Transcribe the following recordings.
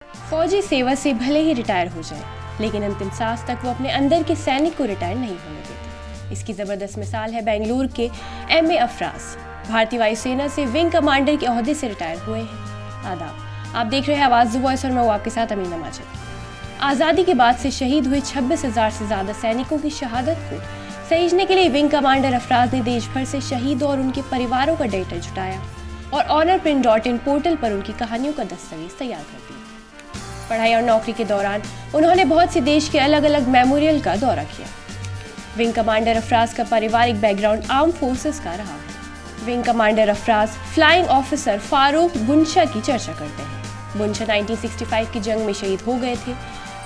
फौजी सेवा से भले ही रिटायर हो जाए, लेकिन अंतिम सांस तक वो अपने अंदर के सैनिक को रिटायर नहीं होने देते। इसकी ज़बरदस्त मिसाल है बेंगलुरु के एम.ए. अफराज। भारतीय वायुसेना से विंग कमांडर के ओहदे से रिटायर हुए हैं। आदाब, आप देख रहे हैं आवाज़ द वॉइस और मैं हूँ आपके साथ अमीना माजिद। आज़ादी के बाद से शहीद हुए 26,000 से ज़्यादा सैनिकों की शहादत को सहेजने के लिए विंग कमांडर अफराज ने देश भर से शहीदों और उनके परिवारों का डेटा जुटाया और honorprint.in पोर्टल पर उनकी कहानियों का दस्तावेज तैयार कर दिया। पढ़ाई और नौकरी के दौरान उन्होंने बहुत से देश के अलग अलग मेमोरियल का दौरा किया। विंग कमांडर अफराज का पारिवारिक बैकग्राउंड आर्म फोर्सेस का रहा है। Wing commander Afraz flying officer Farooq Bunsha की चर्चा करते हैं। बुनशा 1965 की जंग में शहीद हो गए थे।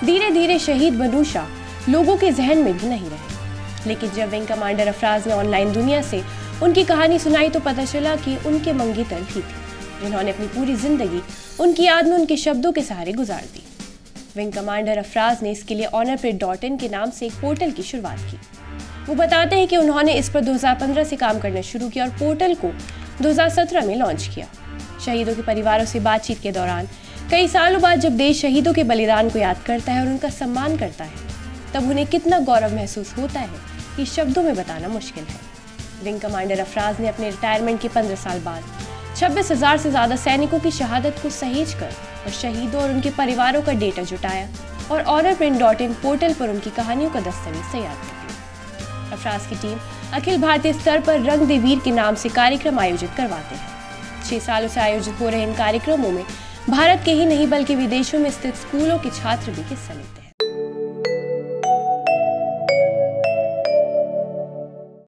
धीरे धीरे शहीद बनूशा लोगों के जहन में भी नहीं रहे, लेकिन जब विंग कमांडर अफराज ने ऑनलाइन दुनिया से उनकी कहानी सुनाई तो पता चला कि उनके मंगेतर भी थे, जिन्होंने अपनी पूरी जिंदगी उनकी याद में उनके शब्दों के सहारे गुजार दी। विंग कमांडर अफराज ने इसके लिए honorprint.in के नाम से एक पोर्टल की शुरुआत की। वो बताते हैं कि उन्होंने इस पर 2015 से काम करना शुरू किया और पोर्टल को 2017 में लॉन्च किया। शहीदों के परिवारों से बातचीत के दौरान कई सालों बाद जब देश शहीदों के बलिदान को याद करता है और उनका सम्मान करता है, तब उन्हें कितना गौरव महसूस होता है कि शब्दों में बताना मुश्किल है। विंग कमांडर अफराज ने अपने रिटायरमेंट के 15 साल बाद 26,000 से ज़्यादा सैनिकों की शहादत को सहेज कर और शहीदों और उनके परिवारों का डेटा जुटाया और honorprint.in पोर्टल पर उनकी कहानियों का दस्तावेज तैयार कर दिया। अफराज की टीम अखिल भारतीय स्तर पर रंग दे वीर के नाम से कार्यक्रम आयोजित करवाते हैं। 6 सालों से आयोजित हो रहे इन कार्यक्रमों में भारत के ही नहीं बल्कि विदेशों में स्थित स्कूलों के छात्र भी हिस्सा लेते हैं।